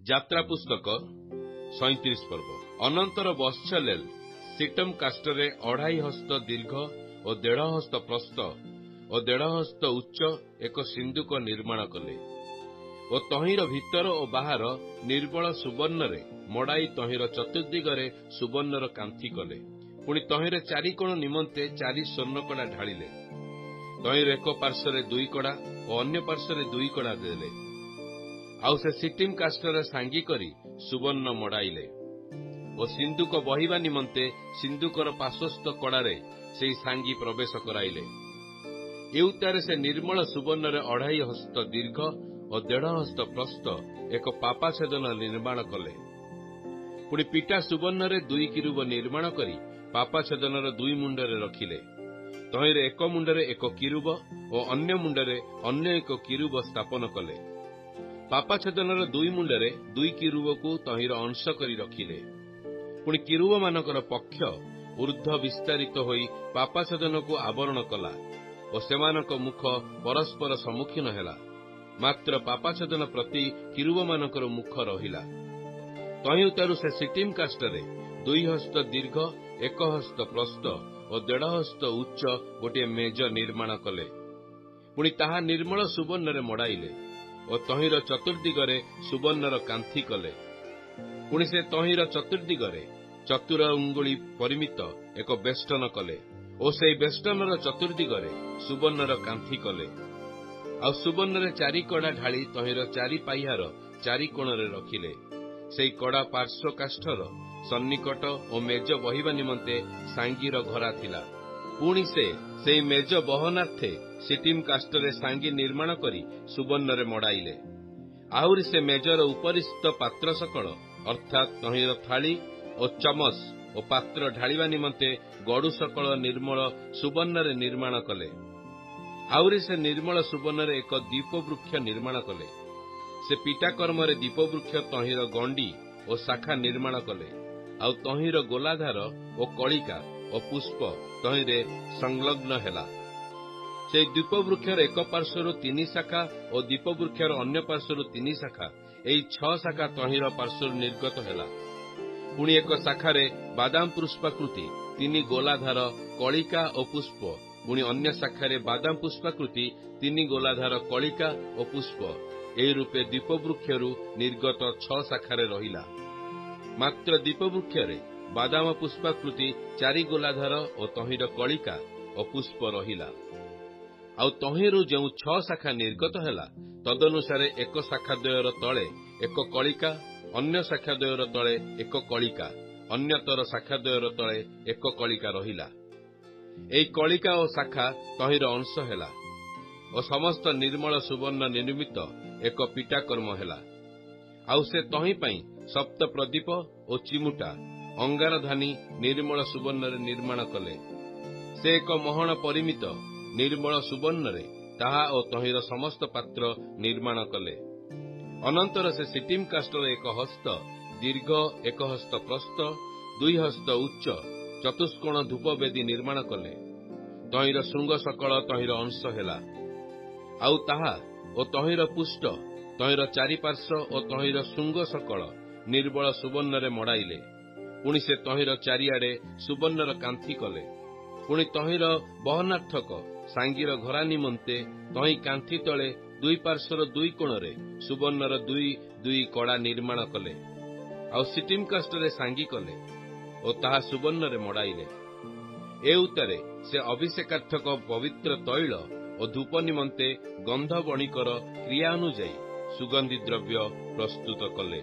ଯାତ୍ରା ପୁସ୍ତକ 37 ପର୍ବ। ଅନନ୍ତର ବତ୍ସଲେଲ ସିଟମ କାଷ୍ଟରେ 2.5 ହସ୍ତ ଦୀର୍ଘ ଓ 1.5 ହସ୍ତ ପ୍ରସ୍ତ ଓ 1.5 ହସ୍ତ ଉଚ୍ଚ ଏକ ସିନ୍ଦୁକ ନିର୍ମାଣ କଲେ ଓ ତହିଁର ଭିତର ଓ ବାହାର ନିର୍ମଳ ସୁବର୍ଣ୍ଣରେ ମଡ଼ାଇ ତହିଁର ଚତୁର୍ଦିଗରେ ସୁବର୍ଣ୍ଣର କାନ୍ଥି କଲେ। ପୁଣି ତହିଁର 4 କୋଣ ନିମନ୍ତେ 4 ସ୍ୱର୍ଣ୍ଣକଡ଼ା ଢାଳିଲେ। ତହିଁର ଏକ ପାର୍ଶ୍ୱରେ 2 କଡ଼ା ଓ ଅନ୍ୟ ପାର୍ଶ୍ୱରେ 2 କଡ଼ା ଦେଲେ। ଆଉ ସେ ସିଟିମ କାଷ୍ଟରେ ସାଙ୍ଗି କରି ସୁବର୍ଣ୍ଣ ମଡ଼ାଇଲେ ଓ ସିନ୍ଦୁକ ବହିବା ନିମନ୍ତେ ସିନ୍ଦୁକର ପାର୍ଶ୍ୱସ୍ଥ କଡ଼ାରେ ସେହି ସାଙ୍ଗି ପ୍ରବେଶ କରାଇଲେ। ଏଉତାରେ ସେ ନିର୍ମଳ ସୁବର୍ଣ୍ଣରେ 2.5 ହସ୍ତ ଦୀର୍ଘ ଓ 1.5 ହସ୍ତ ପ୍ରସ୍ତ ଏକ ପାପାଛେଦନ ନିର୍ମାଣ କଲେ। ପୁଣି ପିଟା ସୁବର୍ଣ୍ଣରେ 2 କିରୁବ ନିର୍ମାଣ କରି ପାପାଛେଦନର 2 ମୁଣ୍ଡରେ ରଖିଲେ। ତହିଁରେ ଏକ ମୁଣ୍ଡରେ 1 କିରୁବ ଓ ଅନ୍ୟ ମୁଣ୍ଡରେ ଅନ୍ୟ 1 କିରୁବ ସ୍ଥାପନ କଲେ। ପାପାଛେଦନର 2 ମୁଣ୍ଡରେ 2 କିରୁବକୁ ତହିଁର ଅଂଶ କରି ରଖିଲେ। ପୁଣି କିରୁବମାନଙ୍କର ପକ୍ଷ ଊର୍ଦ୍ଧ୍ୱ ବିସ୍ତାରିତ ହୋଇ ପାପାଛେଦନକୁ ଆବରଣ କଲା ଓ ସେମାନଙ୍କ ମୁଖ ପରସ୍ପର ସମ୍ମୁଖୀନ ହେଲା। ମାତ୍ର ପାପାଛେଦନ ପ୍ରତି କିରୁବମାନଙ୍କର ମୁଖ ରହିଲା। ତହିଁଉତାରୁ ସେ ସିଟିମ କାଷ୍ଟରେ 2 ହସ୍ତ ଦୀର୍ଘ 1 ହସ୍ତ ପ୍ରସ୍ତ ଓ 1.5 ହସ୍ତ ଉଚ୍ଚ ଗୋଟିଏ ମେଜ ନିର୍ମାଣ କଲେ। ପୁଣି ତାହା ନିର୍ମଳ ସୁବର୍ଣ୍ଣରେ ମଡ଼ାଇଲେ ଓ ତହିଁର ଚତୁର୍ଦିଗରେ ସୁବର୍ଣ୍ଣର କାନ୍ଥି କଲେ। ପୁଣି ସେ ତହିଁର ଚତୁର୍ଦିଗରେ 4 ଅଙ୍ଗୁଳି ପରିମିତ ଏକ ବେଷ୍ଟନ କଲେ ଓ ସେହି ବେଷ୍ଟନର ଚତୁର୍ଦିଗରେ ସୁବର୍ଣ୍ଣର କାନ୍ଥି କଲେ। ଆଉ ସୁବର୍ଣ୍ଣରେ 4 କଡ଼ା ଢାଳି ତହିଁର 4 ପାହ୍ୟାର 4 କୋଣରେ ରଖିଲେ। ସେହି କଡ଼ା ପାର୍ଶ୍ୱ କାଷ୍ଠର ସନ୍ନିକଟ ଓ ମେଜ ବହିବା ନିମନ୍ତେ ସାଙ୍ଗିର ଘରା ଥିଲା। ପୁଣି ସେ ସେହି ମେଜ ବହନାର୍ଥେ ସିଟିମ କାଷ୍ଟରେ ସାଙ୍ଗି ନିର୍ମାଣ କରି ସୁବର୍ଣ୍ଣରେ ମଡ଼ାଇଲେ। ଆହୁରି ସେ ମେଜର ଉପରିସ୍ଥ ପାତ୍ର ସକଳ ଅର୍ଥାତ୍ ତହିଁର ଥାଳି ଓ ଚମଚ ଓ ପାତ୍ର ଢାଳିବା ନିମନ୍ତେ ଗଡ଼ୁ ସକଳ ନିର୍ମଳ ସୁବର୍ଣ୍ଣରେ ନିର୍ମାଣ କଲେ। ଆହୁରି ସେ ନିର୍ମଳ ସୁବର୍ଣ୍ଣରେ ଏକ ଦୀପବୃକ୍ଷ ନିର୍ମାଣ କଲେ। ସେ ପିଟାକର୍ମରେ ଦୀପବୃକ୍ଷ ତହିଁର ଗଣ୍ଡି ଓ ଶାଖା ନିର୍ମାଣ କଲେ। ଆଉ ତହିଁର ଗୋଲାଧାର ଓ କଳିକା ଓ ପୁଷ୍ପ ତହିଁରେ ସଂଲଗ୍ନ ହେଲା। ସେହି ଦୀପବୃକ୍ଷର ଏକ ପାର୍ଶ୍ୱରୁ 3 ଶାଖା ଓ ଦୀପବୃକ୍ଷର ଅନ୍ୟ ପାର୍ଶ୍ୱରୁ 3 ଶାଖା, ଏହି 6 ଶାଖା ତହିଁର ପାର୍ଶ୍ୱରୁ ନିର୍ଗତ ହେଲା। ପୁଣି ଏକ ଶାଖାରେ ବାଦାମ ପୁଷ୍ପାକୃତି 3 ଗୋଲାଧାର କଳିକା ଓ ପୁଷ୍ପ, ପୁଣି ଅନ୍ୟ ଶାଖାରେ ବାଦାମ ପୁଷ୍ପାକୃତି 3 ଗୋଲାଧାର କଳିକା ଓ ପୁଷ୍ପ, ଏହି ରୂପେ ଦୀପବୃକ୍ଷରୁ ନିର୍ଗତ 6 ଶାଖାରେ ରହିଲା। ମାତ୍ର ଦୀପବୃକ୍ଷରେ ବାଦାମ ପୁଷ୍ପାକୃତି 4 ଗୋଲାଧାର ଓ ତହିଁର କଳିକା ଓ ପୁଷ୍ପ ରହିଲା। ଆଉ ତହିଁରୁ ଯେଉଁ 6 ଶାଖା ନିର୍ଗତ ହେଲା, ତଦନୁସାରେ ଏକ ଶାଖା ଦ୍ୱୟର ତଳେ 1 କଳିକା, ଅନ୍ୟ ଶାଖା ଦ୍ୱୟର ତଳେ 1 କଳିକା, ଅନ୍ୟତର ଶାଖା ଦ୍ୱୟର ତଳେ 1 କଳିକା ରହିଲା। ଏହି କଳିକା ଓ ଶାଖା ତହିଁର ଅଂଶ ହେଲା ଓ ସମସ୍ତ ନିର୍ମଳ ସୁବର୍ଣ୍ଣ ନିର୍ମିତ ଏକ ପିଟାକର୍ମ ହେଲା। ଆଉ ସେ ତହିଁ ପାଇଁ ସପ୍ତ ପ୍ରଦୀପ ଓ ଚିମୁଟା ଅଙ୍ଗାରଧାନୀ ନିର୍ମଳ ସୁବର୍ଣ୍ଣରେ ନିର୍ମାଣ କଲେ। ସେ 1 ମହଣ ପରିମିତ ନିର୍ମଳ ସୁବର୍ଣ୍ଣରେ ତାହା ଓ ତହିଁର ସମସ୍ତ ପାତ୍ର ନିର୍ମାଣ କଲେ। ଅନନ୍ତର ସେ ସିଟିମ କାଷ୍ଟର 1 ହସ୍ତ ଦୀର୍ଘ 1 ହସ୍ତ ପ୍ରସ୍ତ 2 ହସ୍ତ ଉଚ୍ଚ ଚତୁଷ୍କୋଣ ଧୂପବେଦୀ ନିର୍ମାଣ କଲେ। ତହିଁର ଶୃଙ୍ଗ ସକଳ ତହିଁର ଅଂଶ ହେଲା। ଆଉ ତାହା ଓ ତହିଁର ପୁଷ୍ଟ ତହିଁର 4 ପାର୍ଶ୍ୱ ଓ ତହିଁର ଶୃଙ୍ଗ ସକଳ ନିର୍ମଳ ସୁବର୍ଣ୍ଣରେ ମଡ଼ାଇଲେ। ପୁଣି ସେ ତହିଁର ଚାରିଆଡ଼େ ସୁବର୍ଣ୍ଣର କାନ୍ଥି କଲେ। ପୁଣି ତହିଁର ବହନାର୍ଥକ ସାଙ୍ଗିର ଘରା ନିମନ୍ତେ ତହିଁ କାନ୍ଥି ତଳେ 2 ପାର୍ଶ୍ୱର 2 କୋଣରେ ସୁବର୍ଣ୍ଣର 2 କଡ଼ା ନିର୍ମାଣ କଲେ। ଆଉ ସିଟିମ କାଷ୍ଟରେ ସାଙ୍ଗି କଲେ ଓ ତାହା ସୁବର୍ଣ୍ଣରେ ମଡ଼ାଇଲେ। ଏ ଉତ୍ତାରେ ସେ ଅଭିଷେକାର୍ଥକ ପବିତ୍ର ତୈଳ ଓ ଧୂପ ନିମନ୍ତେ ଗନ୍ଧ ବଣିକର କ୍ରିୟା ଅନୁଯାୟୀ ସୁଗନ୍ଧି ଦ୍ରବ୍ୟ ପ୍ରସ୍ତୁତ କଲେ।